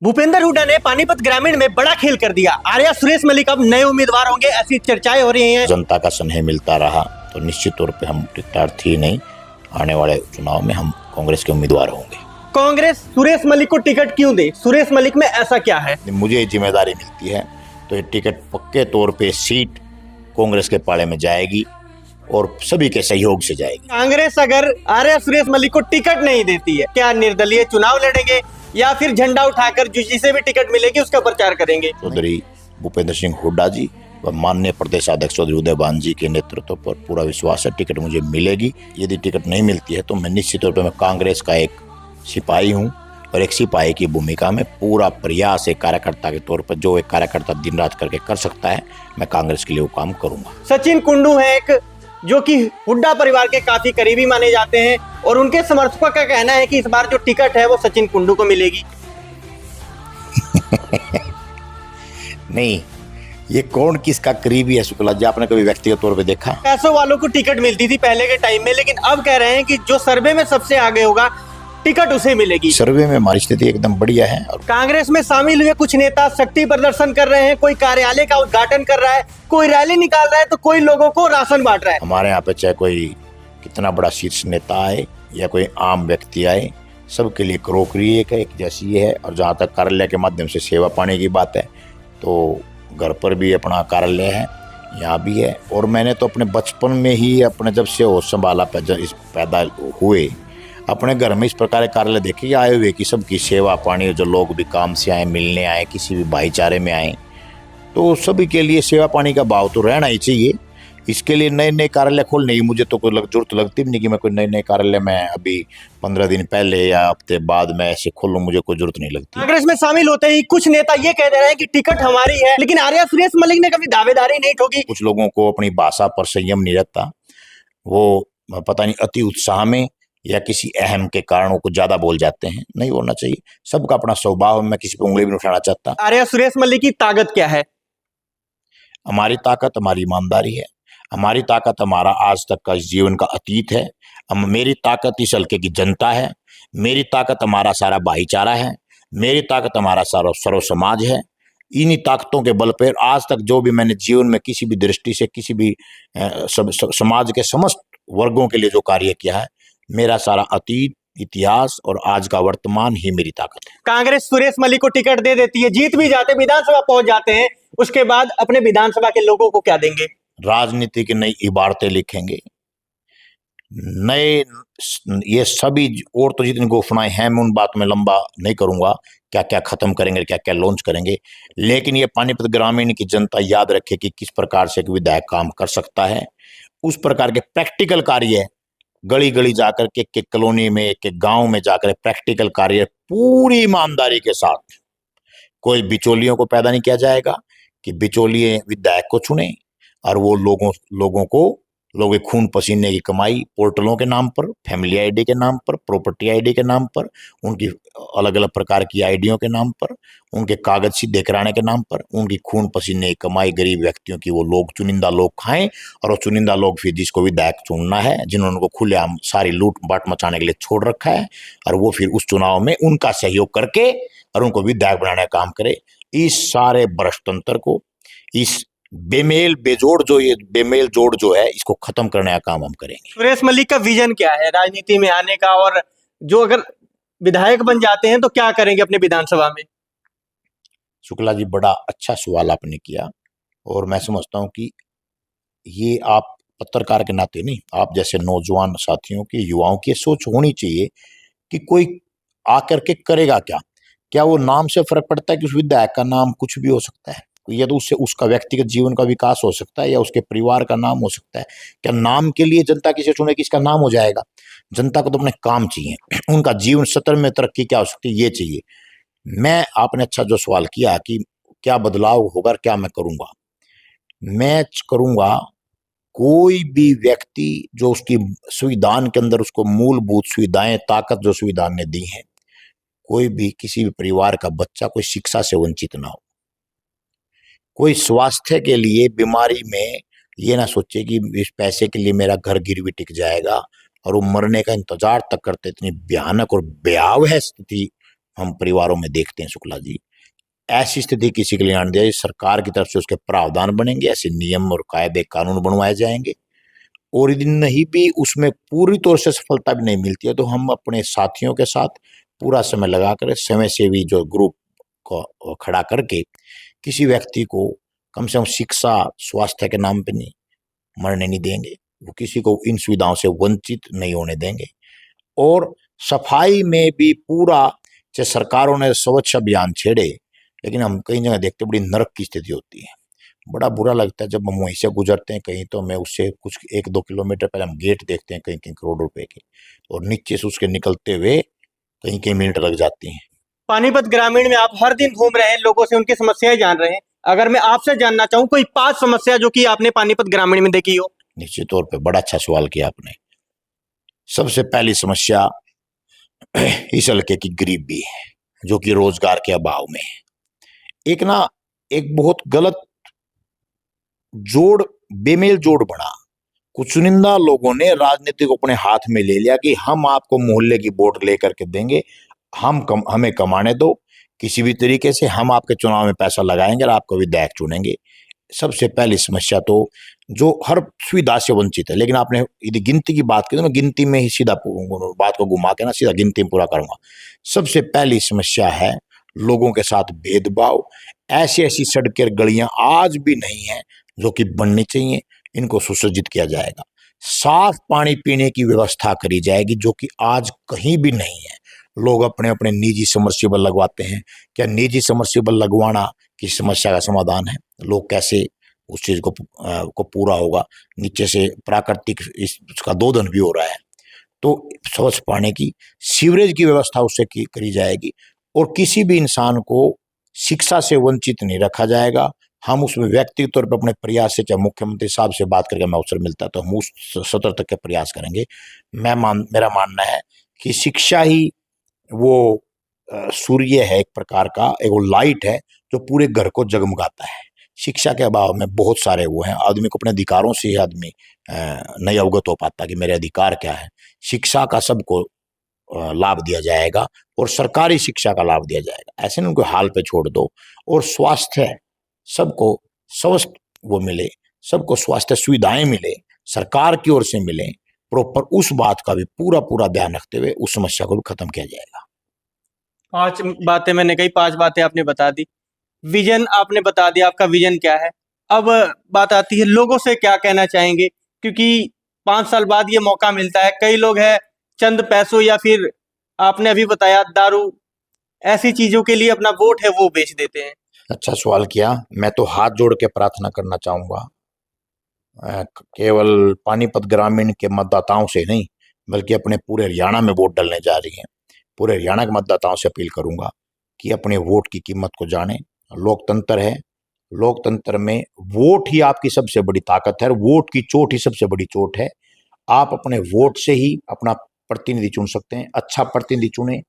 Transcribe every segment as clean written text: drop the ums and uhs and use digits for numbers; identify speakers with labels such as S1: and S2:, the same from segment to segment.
S1: भूपेंद्र हुड्डा ने पानीपत ग्रामीण में बड़ा खेल कर दिया। आर्या सुरेश मलिक अब नए उम्मीदवार होंगे, ऐसी चर्चाएं हो रही हैं।
S2: जनता का स्नेह मिलता रहा तो निश्चित तौर पे हम टिकट थी नहीं, आने वाले चुनाव में हम कांग्रेस के उम्मीदवार होंगे।
S1: कांग्रेस सुरेश मलिक को टिकट क्यों दे? सुरेश मलिक में ऐसा क्या है?
S2: मुझे जिम्मेदारी मिलती है तो ये टिकट पक्के तौर पे सीट कांग्रेस के पाले में जाएगी और सभी के सहयोग से जाएगी।
S1: कांग्रेस अगर आर्या सुरेश मलिक को टिकट नहीं देती है, क्या निर्दलीय चुनाव लड़ेंगे या फिर झंडा उठाकर जिसे भी टिकट मिलेगी उसका प्रचार करेंगे?
S2: चौधरी भूपेंद्र सिंह हुड्डा जी व माननीय प्रदेश अध्यक्ष चौधरी उदयभान जी के नेतृत्व पर पूरा विश्वास है टिकट मुझे मिलेगी। यदि टिकट नहीं मिलती है तो मैं निश्चित तौर पर मैं कांग्रेस का एक सिपाही हूँ और एक सिपाही की भूमिका में पूरा प्रयास एक कार्यकर्ता के तौर पर जो एक कार्यकर्ता दिन रात करके कर सकता है, मैं कांग्रेस के लिए वो काम करूंगा।
S1: सचिन कुंडू है एक जो कि हुड्डा परिवार के काफी करीबी माने जाते हैं और उनके समर्थकों का कहना है कि इस बार जो टिकट है वो सचिन कुंडू को मिलेगी।
S2: नहीं, ये कौन किसका करीबी है शुक्ला जी? आपने कभी व्यक्तिगत तौर पे देखा?
S1: पैसों वालों को टिकट मिलती थी पहले के टाइम में, लेकिन अब कह रहे हैं कि जो सर्वे में सबसे आगे होगा टिकट उसे मिलेगी।
S2: सर्वे में हमारी स्थिति एकदम बढ़िया है। और
S1: कांग्रेस में शामिल हुए कुछ नेता शक्ति प्रदर्शन कर रहे हैं, कोई कार्यालय का उद्घाटन कर रहा है, कोई रैली निकाल रहा है तो कोई लोगों को राशन बांट रहा है।
S2: हमारे यहाँ पे चाहे कोई कितना बड़ा शीर्ष नेता आए या कोई आम व्यक्ति आए, सबके लिए क्रोकरी एक जैसी है। और जहाँ तक कार्यालय के माध्यम से सेवा पाने की बात है तो घर पर भी अपना कार्यालय है, यहाँ भी है। और मैंने तो अपने बचपन में ही अपने जब से होश संभाला पैदा हुए अपने घर में इस प्रकार के कार्यालय देखे आए हुए कि सबकी सेवा पानी, जो लोग भी काम से आए, मिलने आए, किसी भी भाईचारे में आए, तो सभी के लिए सेवा पानी का भाव तो रहना ही चाहिए। इसके लिए नए नए कार्यालय खोलने की मुझे तो कोई जरूरत लगती भी नहीं कि मैं कोई नए नए कार्यालय में अभी 15 दिन पहले या हफ्ते बाद में ऐसे खोलूं, मुझे कोई जरूरत नहीं लगती।
S1: कांग्रेस में शामिल होते ही कुछ नेता ये कह दे रहे हैं कि टिकट हमारी है, लेकिन आर्या सुरेश मलिक ने कभी दावेदारी नहीं ठोकी।
S2: कुछ लोगों को अपनी भाषा पर संयम नहीं रहता, वो पता नहीं अति उत्साह में या किसी अहम के कारणों को ज्यादा बोल जाते हैं। नहीं बोलना चाहिए, सबका अपना स्वभाव, मैं किसी पर उंगली भी नहीं उठाना चाहता।
S1: आर्या सुरेश मलिक की ताकत क्या है?
S2: हमारी ताकत हमारी ईमानदारी है, हमारी ताकत हमारा आज तक का इस जीवन का अतीत है। मेरी ताकत इस हल्के की जनता है, मेरी ताकत हमारा सारा भाईचारा है, मेरी ताकत हमारा सारा सर्व समाज है। इन्हीं ताकतों के बल पर आज तक जो भी मैंने जीवन में किसी भी दृष्टि से किसी भी समाज के समस्त वर्गों के लिए जो कार्य किया है, मेरा सारा अतीत, इतिहास और आज का वर्तमान ही मेरी ताकत है।
S1: कांग्रेस सुरेश मलिक को टिकट दे देती है, जीत भी जाते, विधानसभा पहुंच जाते हैं, उसके बाद अपने विधानसभा के लोगों को क्या देंगे?
S2: राजनीति की नई इबारतें लिखेंगे, नए ये सभी और तो जितनी घोषणाएं हैं मैं उन बात में लंबा नहीं करूंगा, क्या क्या खत्म करेंगे, क्या क्या लॉन्च करेंगे। लेकिन ये पानीपत ग्रामीण की जनता याद रखे कि किस प्रकार से एक विधायक काम कर सकता है। उस प्रकार के प्रैक्टिकल कार्य गली गली जाकर के एक कॉलोनी में, एक गांव में जाकर प्रैक्टिकल कार्य पूरी ईमानदारी के साथ, कोई बिचौलियों को पैदा नहीं किया जाएगा कि बिचौलिए विधायक को चुने और वो लोगों के खून पसीने की कमाई पोर्टलों के नाम पर, फैमिली आईडी के नाम पर, प्रॉपर्टी आईडी के नाम पर, उनकी अलग अलग प्रकार की आईडियों के नाम पर, उनके कागज सीधे कराने के नाम पर, उनकी खून पसीने की कमाई गरीब व्यक्तियों की वो लोग, चुनिंदा लोग खाएं। और वो चुनिंदा लोग फिर जिसको विधायक चुनना है, जिन्होंने उनको खुलेआम सारी लूट बाट मचाने के लिए छोड़ रखा है, और वो फिर उस चुनाव में उनका सहयोग करके और उनको विधायक बनाने का काम करे। इस सारे भ्रष्ट तंत्र को, इस बेमेल जोड़ जो है, इसको खत्म करने का काम हम करेंगे।
S1: सुरेश मलिक का विजन क्या है राजनीति में आने का, और जो अगर विधायक बन जाते हैं तो क्या करेंगे अपने विधानसभा में?
S2: शुक्ला जी, बड़ा अच्छा सवाल आपने किया और मैं समझता हूं कि ये आप पत्रकार के नाते नहीं, आप जैसे नौजवान साथियों की, युवाओं की सोच होनी चाहिए कि कोई आकर के करेगा क्या वो नाम से फर्क पड़ता है कि उस विधायक का नाम कुछ भी हो सकता है, या तो उससे उसका व्यक्तिगत जीवन का विकास हो सकता है या उसके परिवार का नाम हो सकता है। क्या नाम के लिए जनता किसे चुने कि इसका नाम हो जाएगा? जनता को तो अपने काम चाहिए, उनका जीवन सत्र में तरक्की क्या हो सकती है, ये चाहिए। मैं, आपने अच्छा जो सवाल किया कि क्या बदलाव होगा, क्या मैं करूंगा, कोई भी व्यक्ति जो उसकी संविधान के अंदर उसको मूलभूत सुविधाएं, ताकत जो संविधान ने दी है, कोई भी किसी भी परिवार का बच्चा कोई शिक्षा से वंचित ना हो, कोई स्वास्थ्य के लिए बीमारी में ये ना सोचे कि इस पैसे के लिए मेरा घर गिरवी टिक जाएगा और वो मरने का इंतजार तक करते। इतनी भयानक और भयावह स्थिति हम परिवारों में देखते हैं शुक्ला जी। ऐसी स्थिति किसी के लिए आने दिया, सरकार की तरफ से उसके प्रावधान बनेंगे, ऐसे नियम और कायदे कानून बनवाए जाएंगे। और यदि नहीं भी उसमें पूरी तौर से सफलता भी नहीं मिलती है तो हम अपने साथियों के साथ पूरा समय लगाकर समय सेवी जो ग्रुप को खड़ा करके किसी व्यक्ति को कम से कम शिक्षा स्वास्थ्य के नाम पे नहीं मरने नहीं देंगे, वो किसी को इन सुविधाओं से वंचित नहीं होने देंगे। और सफाई में भी पूरा, जैसे सरकारों ने स्वच्छ अभियान छेड़े, लेकिन हम कई जगह देखते बड़ी नरक की स्थिति होती है। बड़ा बुरा लगता है जब हम वहीं से गुजरते हैं कहीं, तो मैं उससे कुछ 1-2 किलोमीटर पहले हम गेट देखते हैं कहीं कहीं करोड़ रुपए के, और नीचे से उसके निकलते हुए कहीं कहीं मिनट लग जाती हैं।
S1: पानीपत ग्रामीण में आप हर दिन घूम रहे हैं, लोगों से उनकी समस्याएं जान रहे हैं। अगर मैं आपसे जानना चाहूँ कोई 5 समस्या जो कि आपने पानीपत ग्रामीण में देखी हो।
S2: निश्चित तौर पे बड़ा अच्छा सवाल किया आपने। सबसे पहली समस्या इस हल्के की गरीबी है, जो कि रोजगार के अभाव में है। एक बहुत गलत जोड़, बेमेल जोड़ बना। कुछ चुनिंदा लोगों ने राजनीति को अपने हाथ में ले लिया कि हम आपको मोहल्ले की वोट लेकर के देंगे, हमें कमाने दो किसी भी तरीके से, हम आपके चुनाव में पैसा लगाएंगे और आपको विधायक चुनेंगे। सबसे पहली समस्या तो जो हर सुविधा से वंचित है। लेकिन आपने यदि गिनती की बात की तो मैं गिनती में ही सीधा बात को घुमा के ना सीधा गिनती में पूरा करूंगा। सबसे पहली समस्या है लोगों के साथ भेदभाव। ऐसी ऐसी सड़कें गलियां आज भी नहीं है जो कि बननी चाहिए, इनको सुसज्जित किया जाएगा। साफ पानी पीने की व्यवस्था करी जाएगी जो कि आज कहीं भी नहीं है। लोग अपने अपने निजी समरसीबल लगवाते हैं। क्या निजी समरसीबल लगवाना किसी समस्या का समाधान है? लोग कैसे उस चीज को पूरा होगा? नीचे से प्राकृतिक इसका दोहन भी हो रहा है। तो स्वच्छ पानी की, सीवरेज की व्यवस्था उससे करी जाएगी, और किसी भी इंसान को शिक्षा से वंचित नहीं रखा जाएगा। हम उसमें व्यक्तिगत तौर पर अपने प्रयास से, चाहे मुख्यमंत्री साहब से बात करके हमें अवसर मिलता है तो हम उस सतर तक के प्रयास करेंगे। मेरा मानना है कि शिक्षा ही वो सूर्य है, एक प्रकार का एक वो लाइट है जो पूरे घर को जगमगाता है। शिक्षा के अभाव में बहुत सारे वो हैं, आदमी को अपने अधिकारों से ही आदमी नहीं अवगत हो पाता कि मेरे अधिकार क्या है। शिक्षा का सबको लाभ दिया जाएगा और सरकारी शिक्षा का लाभ दिया जाएगा, ऐसे नहीं उनको हाल पे छोड़ दो। और स्वास्थ्य, सबको स्वस्थ वो मिले, सबको स्वास्थ्य सुविधाएं मिले, सरकार की ओर से मिले प्रॉपर, उस बात का भी पूरा पूरा ध्यान रखते हुए उस समस्या को भी खत्म किया जाएगा।
S1: 5 बातें मैंने कही, 5 बातें आपने बता दी। विजन आपने बता दिया, आपका विजन क्या है। अब बात आती है लोगों से क्या कहना चाहेंगे, क्योंकि 5 साल बाद ये मौका मिलता है। कई लोग हैं चंद पैसों या फिर आपने अभी बताया दारू, ऐसी चीजों के लिए अपना वोट है वो बेच देते हैं।
S2: अच्छा सवाल किया। मैं तो हाथ जोड़ के प्रार्थना करना चाहूंगा, केवल पानीपत ग्रामीण के मतदाताओं से नहीं बल्कि अपने पूरे हरियाणा में वोट डालने जा रही हैं, पूरे हरियाणा के मतदाताओं से अपील करूंगा कि अपने वोट की कीमत को जानें। लोकतंत्र है, लोकतंत्र में वोट ही आपकी सबसे बड़ी ताकत है, वोट की चोट ही सबसे बड़ी चोट है। आप अपने वोट से ही अपना प्रतिनिधि चुन सकते हैं। अच्छा प्रतिनिधि चुने,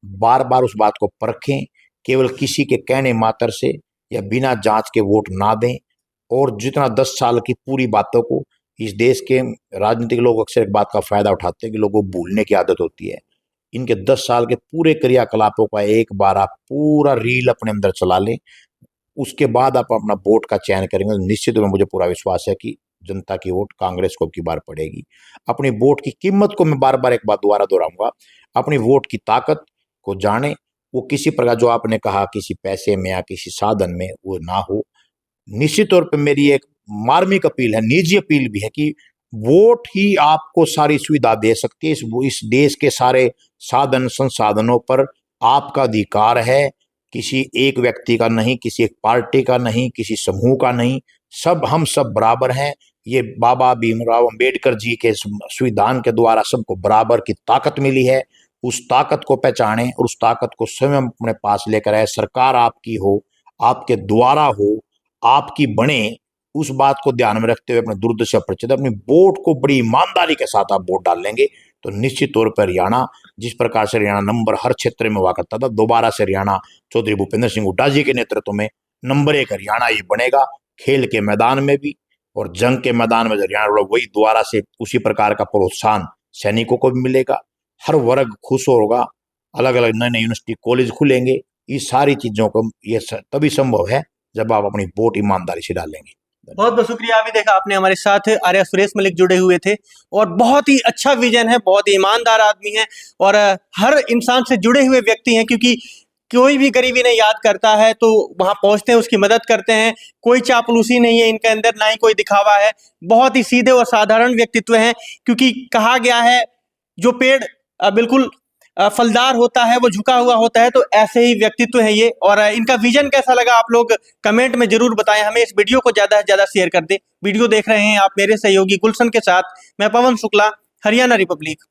S2: बार बार उस बात को परखें, केवल किसी के कहने मात्र से या बिना जांच के वोट ना दें। और जितना 10 साल की पूरी बातों को, इस देश के राजनीतिक लोग अक्सर एक बात का फायदा उठाते हैं कि लोगों को भूलने की आदत होती है। इनके 10 साल के पूरे क्रियाकलापों का एक बार आप पूरा रील अपने अंदर चला लें, उसके बाद आप अपना वोट का चयन करेंगे तो निश्चित में मुझे पूरा विश्वास है कि जनता की वोट कांग्रेस को अब की बार पड़ेगी। अपनी वोट की कीमत को मैं बार बार एक बात दोबारा दोहराऊंगा, अपनी वोट की ताकत को जाने। वो किसी प्रकार, जो आपने कहा किसी पैसे में या किसी साधन में, वो ना हो। निश्चित तौर पे मेरी एक मार्मिक अपील है, निजी अपील भी है कि वोट ही आपको सारी सुविधा दे सकती है। इस देश के सारे साधन संसाधनों पर आपका अधिकार है, किसी एक व्यक्ति का नहीं, किसी एक पार्टी का नहीं, किसी समूह का नहीं, हम सब बराबर हैं। ये बाबा भीमराव अंबेडकर जी के संविधान के द्वारा सबको बराबर की ताकत मिली है। उस ताकत को पहचाने और उस ताकत को स्वयं अपने पास लेकर आए। सरकार आपकी हो, आपके द्वारा हो, आपकी बने, उस बात को ध्यान में रखते हुए अपने दूरदर्शी प्रचेत अपनी वोट को बड़ी ईमानदारी के साथ आप वोट डाल लेंगे तो निश्चित तौर पर हरियाणा, जिस प्रकार से हरियाणा नंबर हर क्षेत्र में हुआ करता था, दोबारा से हरियाणा चौधरी भूपेंद्र सिंह हुड्डा जी के नेतृत्व में नंबर 1 हरियाणा ये बनेगा। खेल के मैदान में भी और जंग के मैदान में हरियाणा वही दोबारा से उसी प्रकार का प्रोत्साहन सैनिकों को भी मिलेगा। हर वर्ग खुश होगा। अलग अलग नए नए यूनिवर्सिटी कॉलेज खुलेंगे। ये सारी चीजों को तभी संभव है जब आप अपनी वोट ईमानदारी से डालेंगे।
S1: बहुत बहुत शुक्रिया। अभी देखा आपने हमारे साथ आर्या सुरेश मलिक जुड़े हुए थे और बहुत ही अच्छा विजन है, बहुत ही ईमानदार आदमी है और हर इंसान से जुड़े हुए व्यक्ति हैं, क्योंकि कोई भी गरीबी नहीं याद करता है तो वहां पहुंचते हैं, उसकी मदद करते हैं। कोई चापलूसी नहीं है इनके अंदर, ना ही कोई दिखावा है। बहुत ही सीधे और साधारण व्यक्तित्व हैं, क्योंकि कहा गया है जो पेड़ बिल्कुल फलदार होता है वो झुका हुआ होता है, तो ऐसे ही व्यक्तित्व है ये। और इनका विजन कैसा लगा आप लोग कमेंट में जरूर बताएं। हमें इस वीडियो को ज्यादा से ज्यादा शेयर कर दें। वीडियो देख रहे हैं आप मेरे सहयोगी गुलशन के साथ, मैं पवन शुक्ला, हरियाणा रिपब्लिक।